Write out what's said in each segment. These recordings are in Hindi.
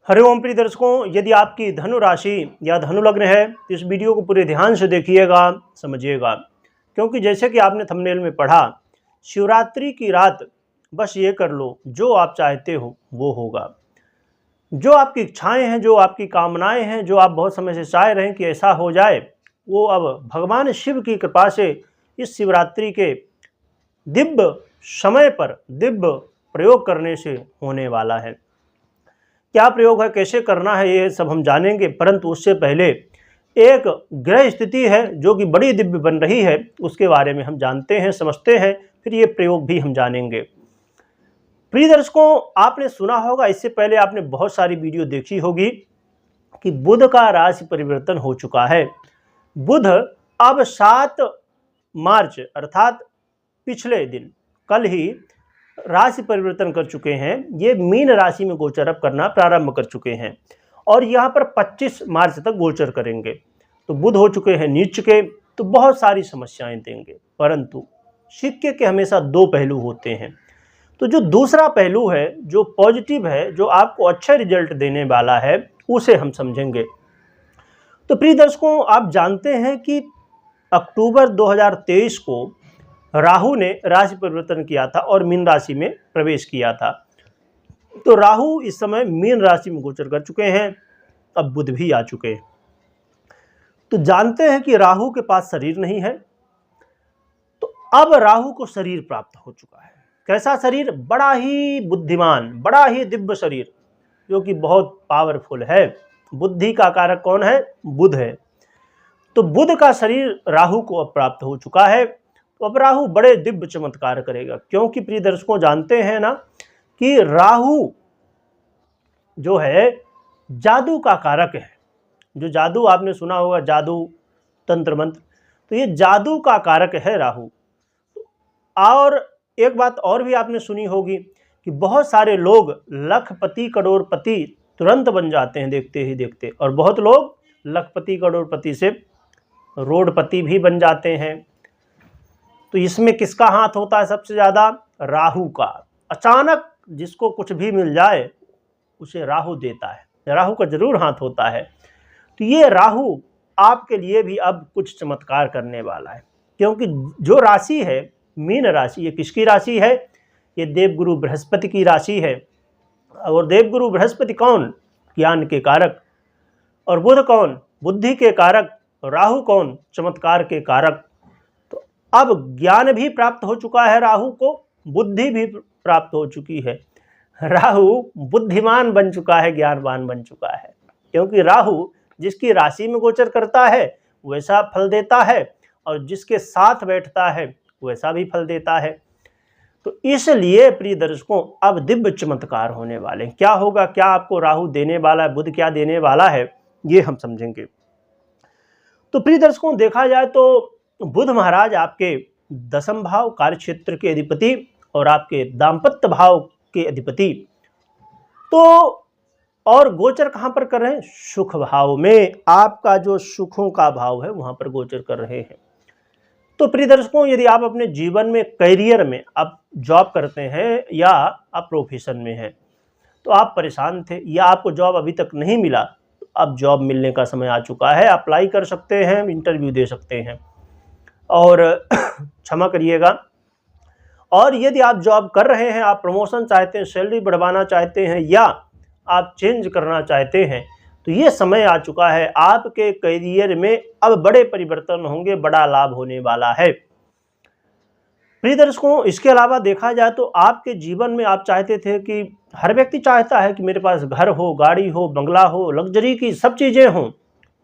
हरिओम प्रिय दर्शकों, यदि आपकी धनु राशि या धनु लग्न है तो इस वीडियो को पूरे ध्यान से देखिएगा, समझिएगा। क्योंकि जैसे कि आपने थंबनेल में पढ़ा, शिवरात्रि की रात बस ये कर लो, जो आप चाहते हो वो होगा। जो आपकी इच्छाएं हैं, जो आपकी कामनाएं हैं, जो आप बहुत समय से चाह रहे हैं कि ऐसा हो जाए, वो अब भगवान शिव की कृपा से इस शिवरात्रि के दिव्य समय पर दिव्य प्रयोग करने से होने वाला है। क्या प्रयोग है, कैसे करना है, ये सब हम जानेंगे। परंतु उससे पहले एक ग्रह स्थिति है जो कि बड़ी दिव्य बन रही है, उसके बारे में हम जानते हैं, समझते हैं, फिर ये प्रयोग भी हम जानेंगे। प्रिय दर्शकों, आपने सुना होगा, इससे पहले आपने बहुत सारी वीडियो देखी होगी कि बुध का राशि परिवर्तन हो चुका है। बुध अब 7 मार्च अर्थात पिछले दिन कल ही राशि परिवर्तन कर चुके हैं। ये मीन राशि में गोचर अब करना प्रारंभ कर चुके हैं और यहाँ पर 25 मार्च तक गोचर करेंगे। तो बुध हो चुके हैं नीच के, तो बहुत सारी समस्याएं देंगे। परंतु सिक्के के हमेशा 2 पहलू होते हैं। तो जो दूसरा पहलू है, जो पॉजिटिव है, जो आपको अच्छा रिजल्ट देने वाला है, उसे हम समझेंगे। तो प्रिय दर्शकों, आप जानते हैं कि अक्टूबर 2023 को राहु ने राशि परिवर्तन किया था और मीन राशि में प्रवेश किया था। तो राहु इस समय मीन राशि में गोचर कर चुके हैं, अब बुध भी आ चुके हैं। तो जानते हैं कि राहु के पास शरीर नहीं है, तो अब राहु को शरीर प्राप्त हो चुका है। कैसा शरीर? बड़ा ही बुद्धिमान, बड़ा ही दिव्य शरीर, जो कि बहुत पावरफुल है। बुद्धि का कारक कौन है? बुध है। तो बुध का शरीर राहु को अब प्राप्त हो चुका है। तो अब राहु बड़े दिव्य चमत्कार करेगा, क्योंकि प्रिय दर्शकों जानते हैं ना कि राहु जो है जादू का कारक है। जो जादू आपने सुना होगा, जादू तंत्र मंत्र, तो ये जादू का कारक है राहु। और एक बात और भी आपने सुनी होगी कि बहुत सारे लोग लखपति करोड़पति तुरंत बन जाते हैं देखते ही देखते, और बहुत लोग लखपति करोड़पति से रोडपति भी बन जाते हैं। तो इसमें किसका हाथ होता है सबसे ज़्यादा? राहु का। अचानक जिसको कुछ भी मिल जाए उसे राहु देता है, राहु का जरूर हाथ होता है। तो ये राहु आपके लिए भी अब कुछ चमत्कार करने वाला है, क्योंकि जो राशि है मीन राशि, ये किसकी राशि है? ये देवगुरु बृहस्पति की राशि है। और देवगुरु बृहस्पति कौन? ज्ञान के कारक। और बुध कौन? बुद्धि के कारक। राहु कौन? चमत्कार के कारक। तो अब ज्ञान भी प्राप्त हो चुका है राहु को, बुद्धि भी प्राप्त हो चुकी है। राहु बुद्धिमान बन चुका है, ज्ञानवान बन चुका है, क्योंकि राहु जिसकी राशि में गोचर करता है वैसा फल देता है, और जिसके साथ बैठता है वैसा भी फल देता है। तो इसलिए प्रिय दर्शकों, अब दिव्य चमत्कार होने वाले हैं। क्या होगा, क्या आपको राहु देने वाला है, बुध क्या देने वाला है, ये हम समझेंगे। तो प्रिय दर्शकों, देखा जाए तो बुध महाराज आपके 10वें भाव कार्य क्षेत्र के अधिपति और आपके दाम्पत्य भाव के अधिपति, तो और गोचर कहां पर कर रहे हैं? सुख भाव में। आपका जो सुखों का भाव है वहां पर गोचर कर रहे हैं। तो प्रिय दर्शकों, यदि आप अपने जीवन में, करियर में आप जॉब करते हैं या आप प्रोफेशन में हैं, तो आप परेशान थे या आपको जॉब अभी तक नहीं मिला, तो अब जॉब मिलने का समय आ चुका है। अप्लाई कर सकते हैं, इंटरव्यू दे सकते हैं। और क्षमा करिएगा, और यदि आप जॉब कर रहे हैं, आप प्रमोशन चाहते हैं, सैलरी बढ़वाना चाहते हैं, या आप चेंज करना चाहते हैं, तो ये समय आ चुका है। आपके करियर में अब बड़े परिवर्तन होंगे, बड़ा लाभ होने वाला है। प्रिय दर्शकों, इसके अलावा देखा जाए तो आपके जीवन में आप चाहते थे कि, हर व्यक्ति चाहता है कि मेरे पास घर हो, गाड़ी हो, बंगला हो, लग्जरी की सब चीज़ें हों।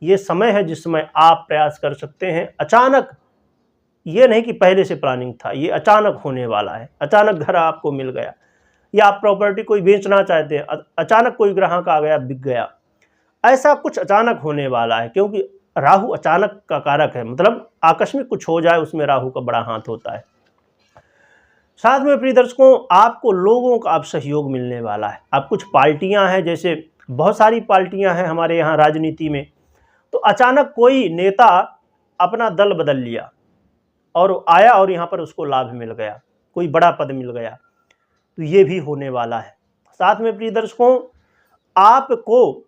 ये समय है जिस समय आप प्रयास कर सकते हैं। अचानक, ये नहीं कि पहले से प्लानिंग था, ये अचानक होने वाला है। अचानक घर आपको मिल गया, या आप प्रॉपर्टी कोई बेचना चाहते हैं, अचानक कोई ग्राहक आ गया, बिक गया। ऐसा कुछ अचानक होने वाला है, क्योंकि राहु अचानक का कारक है, मतलब आकस्मिक कुछ हो जाए उसमें राहु का बड़ा हाथ होता है। साथ में प्रिय दर्शकों, आपको लोगों का अब सहयोग मिलने वाला है। अब कुछ पार्टियां हैं, जैसे बहुत सारी पार्टियां हैं हमारे यहाँ राजनीति में, तो अचानक कोई नेता अपना दल बदल लिया और आया और यहाँ पर उसको लाभ मिल गया, कोई बड़ा पद मिल गया, तो ये भी होने वाला है। साथ में प्रिय दर्शकों, आपको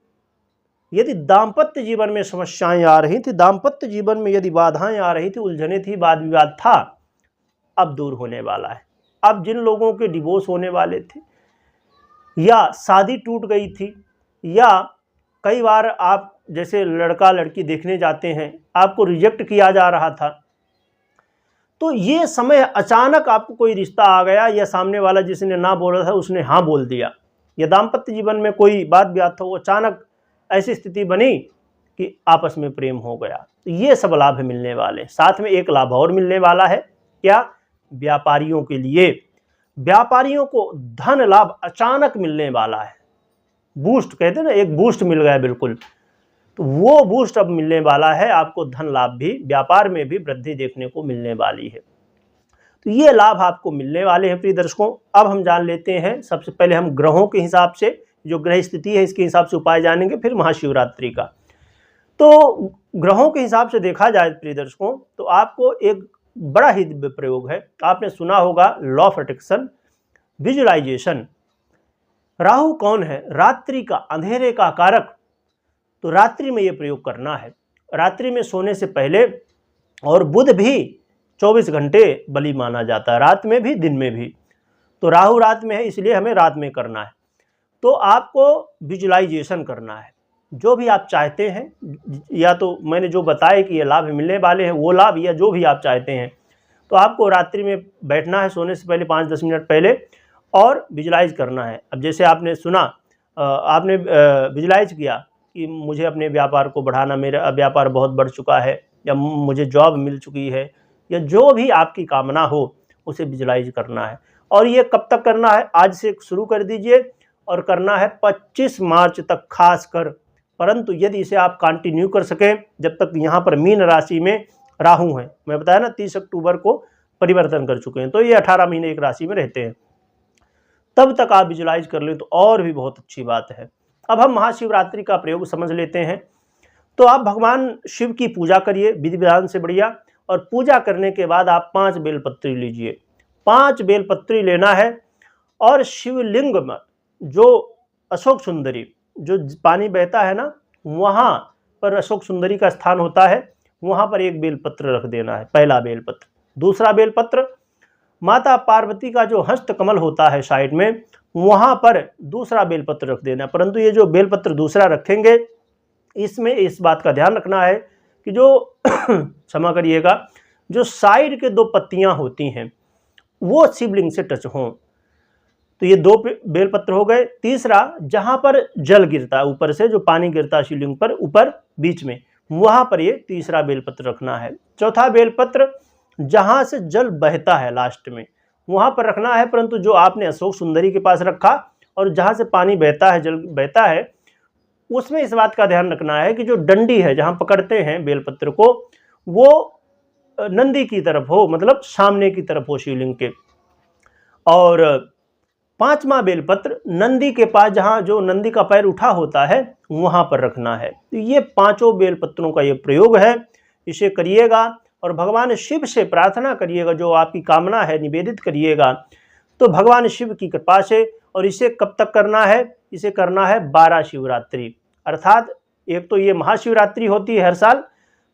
यदि दाम्पत्य जीवन में समस्याएं आ रही थी, दाम्पत्य जीवन में यदि बाधाएं आ रही थी, उलझने थी, वाद विवाद था, अब दूर होने वाला है। अब जिन लोगों के डिवोर्स होने वाले थे या शादी टूट गई थी, या कई बार आप जैसे लड़का लड़की देखने जाते हैं, आपको रिजेक्ट किया जा रहा था, तो ये समय अचानक आपको कोई रिश्ता आ गया, या सामने वाला जिसने ना बोला था उसने हाँ बोल दिया, या दाम्पत्य जीवन में कोई बात विवाद था, वो अचानक ऐसी स्थिति बनी कि आपस में प्रेम हो गया। तो ये सब लाभ मिलने वाले। साथ में एक लाभ और मिलने वाला है, क्या? व्यापारियों के लिए, व्यापारियों को धन लाभ अचानक मिलने वाला है। बूस्ट कहते हैं ना, एक बूस्ट मिल गया बिल्कुल, तो वो बूस्ट अब मिलने वाला है आपको। धन लाभ भी, व्यापार में भी वृद्धि देखने को मिलने वाली है। तो ये लाभ आपको मिलने वाले हैं प्रिय दर्शकों। अब हम जान लेते हैं, सबसे पहले हम ग्रहों के हिसाब से, जो ग्रह स्थिति है इसके हिसाब से उपाय जानेंगे, फिर महाशिवरात्रि का। तो ग्रहों के हिसाब से देखा जाए प्रिय दर्शकों, तो आपको एक बड़ा ही दिव्य प्रयोग है। आपने सुना होगा law of attraction, visualisation. Rahu कौन है? रात्रि का, अंधेरे का कारक। तो रात्रि में ये प्रयोग करना है, रात्रि में सोने से पहले। और बुध भी 24 घंटे बलि माना जाता है, रात में भी दिन में भी। तो राहु रात में है, इसलिए हमें रात में करना है। तो आपको विजुअलाइजेशन करना है, जो भी आप चाहते हैं, या तो मैंने जो बताया कि ये लाभ मिलने वाले हैं वो लाभ, या जो भी आप चाहते हैं, तो आपको रात्रि में बैठना है सोने से पहले 5-10 मिनट पहले और विजुलाइज करना है। अब जैसे आपने सुना, आपने विजुलाइज किया कि मुझे अपने व्यापार को बढ़ाना, मेरा व्यापार बहुत बढ़ चुका है, या मुझे जॉब मिल चुकी है, या जो भी आपकी कामना हो उसे विजुलाइज करना है। और ये कब तक करना है? आज से शुरू कर दीजिए और करना है 25 मार्च तक खास कर। परंतु यदि इसे आप कंटिन्यू कर सकें, जब तक यहाँ पर मीन राशि में राहु है, मैं बताया ना 30 अक्टूबर को परिवर्तन कर चुके हैं, तो ये 18 महीने एक राशि में रहते हैं, तब तक आप विजुलाइज कर लें तो और भी बहुत अच्छी बात है। अब हम महाशिवरात्रि का प्रयोग समझ लेते हैं। तो आप भगवान शिव की पूजा करिए विधि विधान से बढ़िया, और पूजा करने के बाद आप 5 बेलपत्री लीजिए। 5 बेलपत्री लेना है, और शिवलिंग में जो अशोक सुंदरी, जो पानी बहता है ना, वहाँ पर अशोक सुंदरी का स्थान होता है, वहाँ पर एक बेलपत्र रख देना है, पहला बेलपत्र। दूसरा बेलपत्र माता पार्वती का जो हस्त कमल होता है साइड में, वहाँ पर दूसरा बेलपत्र रख देना। परंतु ये जो बेलपत्र दूसरा रखेंगे, इसमें इस बात का ध्यान रखना है कि जो क्षमा करिएगा, जो साइड के 2 पत्तियां होती हैं वो शिवलिंग से टच हों। तो ये 2 बेलपत्र हो गए। तीसरा, जहाँ पर जल गिरता है, ऊपर से जो पानी गिरता है शिवलिंग पर, ऊपर बीच में, वहाँ पर ये तीसरा बेलपत्र रखना है। चौथा बेलपत्र जहाँ से जल बहता है लास्ट में, वहाँ पर रखना है। परंतु जो आपने अशोक सुंदरी के पास रखा और जहाँ से पानी बहता है, जल बहता है, उसमें इस बात का ध्यान रखना है कि जो डंडी है जहाँ पकड़ते हैं बेलपत्र को, वो नंदी की तरफ हो, मतलब सामने की तरफ हो शिवलिंग के। और 5वां बेलपत्र नंदी के पास, जहाँ जो नंदी का पैर उठा होता है, वहाँ पर रखना है। तो ये 5 बेलपत्रों का ये प्रयोग है, इसे करिएगा और भगवान शिव से प्रार्थना करिएगा, जो आपकी कामना है निवेदित करिएगा, तो भगवान शिव की कृपा से। और इसे कब तक करना है? इसे करना है 12 शिवरात्रि, अर्थात एक तो ये महाशिवरात्रि होती है हर साल,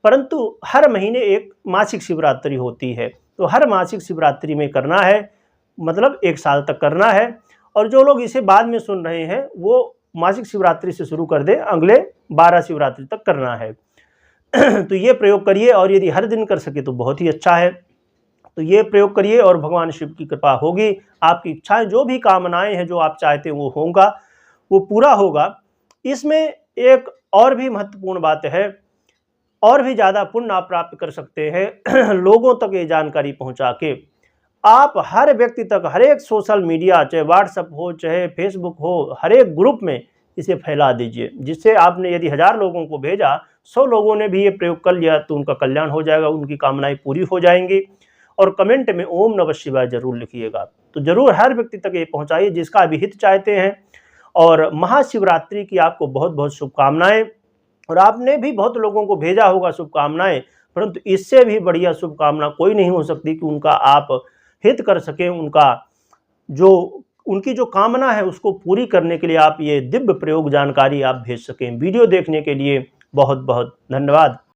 परंतु हर महीने एक मासिक शिवरात्रि होती है। तो हर मासिक शिवरात्रि में करना है, मतलब 1 साल तक करना है। और जो लोग इसे बाद में सुन रहे हैं, वो मासिक शिवरात्रि से शुरू कर दें, अगले 12 शिवरात्रि तक करना है। तो ये प्रयोग करिए, और यदि हर दिन कर सके तो बहुत ही अच्छा है। तो ये प्रयोग करिए और भगवान शिव की कृपा होगी। आपकी इच्छाएं, जो भी कामनाएं हैं, जो आप चाहते हैं वो होगा, वो पूरा होगा। इसमें एक और भी महत्वपूर्ण बात है, और भी ज़्यादा पुण्य आप प्राप्त कर सकते हैं लोगों तक ये जानकारी पहुंचा के। आप हर व्यक्ति तक, हर एक सोशल मीडिया, चाहे व्हाट्सएप हो, चाहे फेसबुक हो, हर एक ग्रुप में इसे फैला दीजिए, जिससे आपने यदि 1000 लोगों को भेजा, 100 लोगों ने भी ये प्रयोग कर लिया, तो उनका कल्याण हो जाएगा, उनकी कामनाएं पूरी हो जाएंगी। और कमेंट में ओम नमः शिवाय जरूर लिखिएगा। तो जरूर हर व्यक्ति तक ये पहुंचाइए जिसका भी हित चाहते हैं। और महाशिवरात्रि की आपको बहुत बहुत शुभकामनाएं। और आपने भी बहुत लोगों को भेजा होगा शुभकामनाएं, परंतु इससे भी बढ़िया शुभकामना कोई नहीं हो सकती कि उनका आप हित कर सकें, उनका जो उनकी जो कामना है उसको पूरी करने के लिए आप ये दिव्य प्रयोग जानकारी आप भेज सकें। वीडियो देखने के लिए बहुत बहुत धन्यवाद।